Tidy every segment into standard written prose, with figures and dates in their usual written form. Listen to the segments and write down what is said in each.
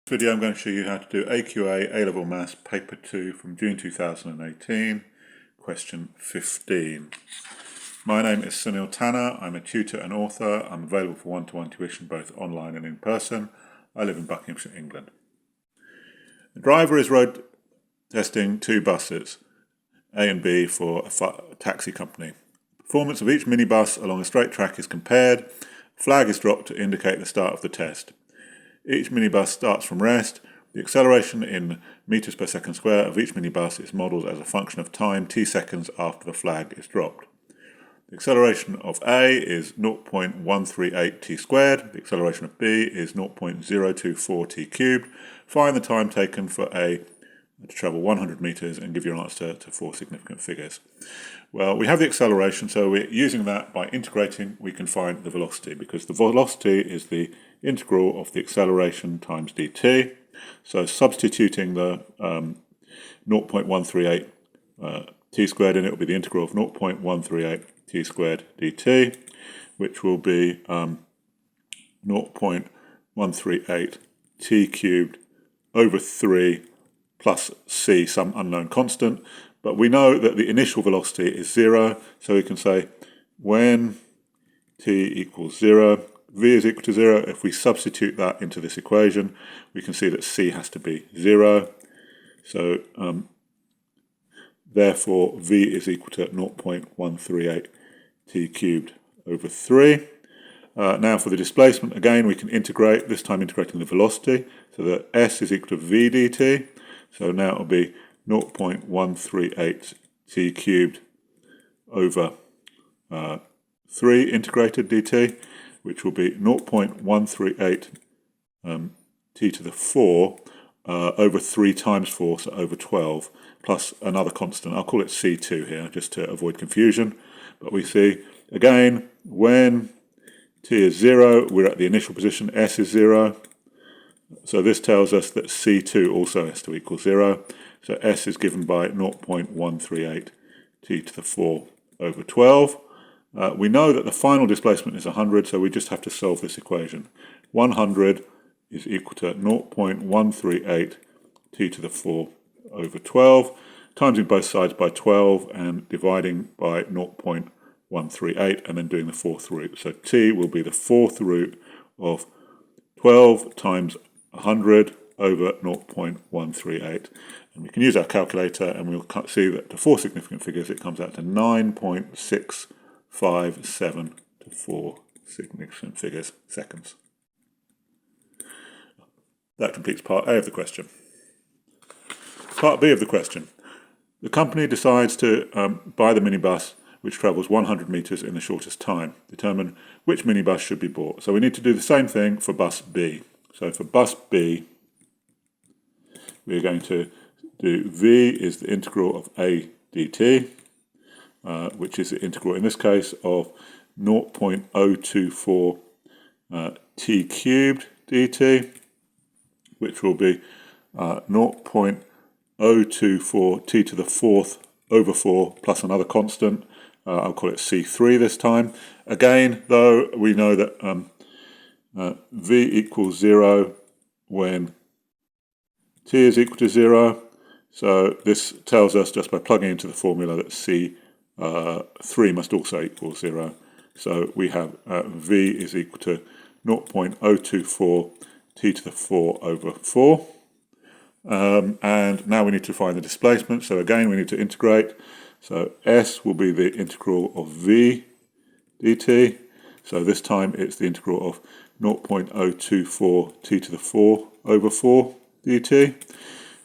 Video I'm going to show you how to do AQA A-Level Maths Paper 2 from June 2018, question 15. My name is Sunil Tanna, I'm a tutor and author. I'm available for one-to-one tuition both online and in person. I live in Buckinghamshire, England. The driver is road testing two buses, A and B, for a taxi company. Performance of each minibus along a straight track is compared. A flag is dropped to indicate the start of the test. Each minibus starts from rest. The acceleration in meters per second square of each minibus is modelled as a function of time t seconds after the flag is dropped. The acceleration of A is 0.138 t squared. The acceleration of B is 0.024 t cubed. Find the time taken for A to travel 100 meters and give your answer to four significant figures. Well, we have the acceleration, so we're using that. By integrating, we can find the velocity, because the velocity is the integral of the acceleration times dt. So substituting the 0.138 t squared in, it will be the integral of 0.138 t squared dt, which will be 0.138 t cubed over 3 plus c, some unknown constant. But we know that the initial velocity is 0, so we can say when t equals 0, v is equal to 0. If we substitute that into this equation, we can see that c has to be 0. So therefore v is equal to 0.138 t cubed over 3. Now for the displacement, again we can integrate, this time integrating the velocity, so that s is equal to v dt. So now it will be 0.138 t cubed over 3 integrated dt, which will be 0.138 t to the 4 over 3 times 4, so over 12, plus another constant. I'll call it c2 here, just to avoid confusion. But we see, again, when t is 0, we're at the initial position, s is 0. So this tells us that c2 also has to equal 0. So s is given by 0.138 t to the 4 over 12. We know that the final displacement is 100, so we just have to solve this equation. 100 is equal to 0.138 t to the 4 over 12, timesing both sides by 12 and dividing by 0.138 and then doing the fourth root. So t will be the fourth root of 12 times 100 over 0.138. And we can use our calculator and we'll see that to four significant figures it comes out to 9.657 to four significant figures seconds. That completes part A of the question. Part B of the question. The company decides to buy the minibus which travels 100 meters in the shortest time. Determine which minibus should be bought. So we need to do the same thing for bus B. So for bus B, we're going to do v is the integral of a dt, which is the integral in this case of 0.024 t cubed dt, which will be 0.024 t to the 4th over 4 plus another constant. I'll call it c3 this time. Again, though, we know that v equals 0 when t is equal to 0. So this tells us, just by plugging into the formula, that c3 must also equal 0. So we have v is equal to 0.024 t to the 4 over 4. And now we need to find the displacement. So again, we need to integrate. So s will be the integral of v dt. So this time it's the integral of 0.024 t to the 4 over 4 dt,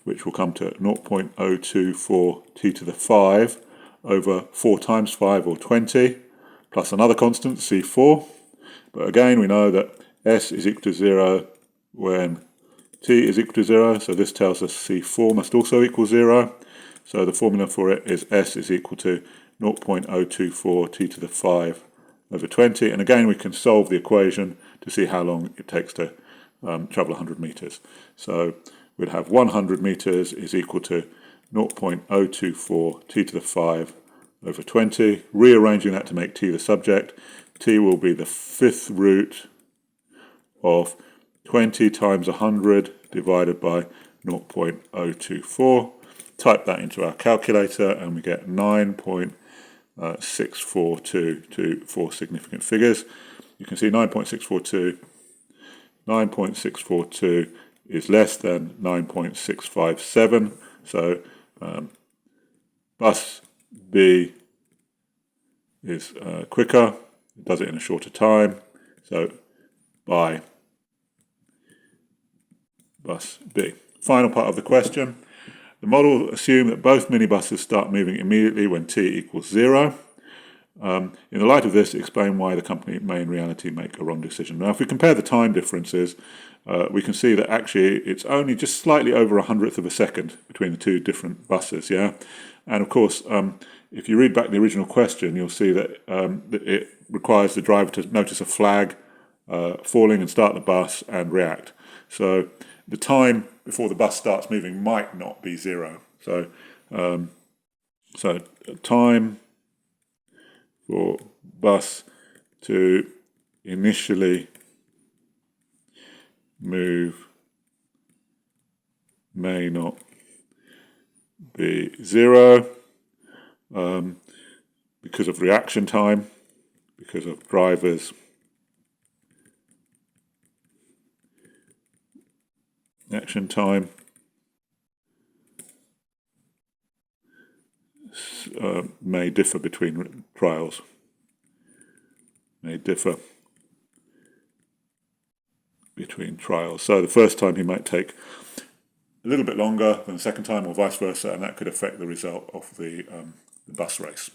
which will come to 0.024 t to the 5 over 4 times 5, or 20, plus another constant, c4. But again, we know that s is equal to 0 when t is equal to 0, so this tells us c4 must also equal 0. So the formula for it is s is equal to 0.024 t to the 5 over 20. And again, we can solve the equation to see how long it takes to travel 100 meters. So we'd have 100 meters is equal to 0.024 t to the 5 over 20. Rearranging that to make t the subject, t will be the fifth root of 20 times 100 divided by 0.024. Type that into our calculator and we get 9.642 to 4 significant figures. You can see 9.642 is less than 9.657. So bus B is quicker, it does it in a shorter time. So by bus B. Final part of the question. The model assumes that both minibuses start moving immediately when t equals 0. In the light of this, explain why the company may in reality make a wrong decision. Now, if we compare the time differences, we can see that actually it's only just slightly over 100th of a second between the two different buses, yeah? And of course, if you read back the original question, you'll see that it requires the driver to notice a flag falling and start the bus and react. So the time before the bus starts moving might not be 0. So time for bus to initially move may not be 0 because of reaction time, because of drivers action time may differ between trials. So the first time he might take a little bit longer than the second time, or vice versa, and that could affect the result of the bus race.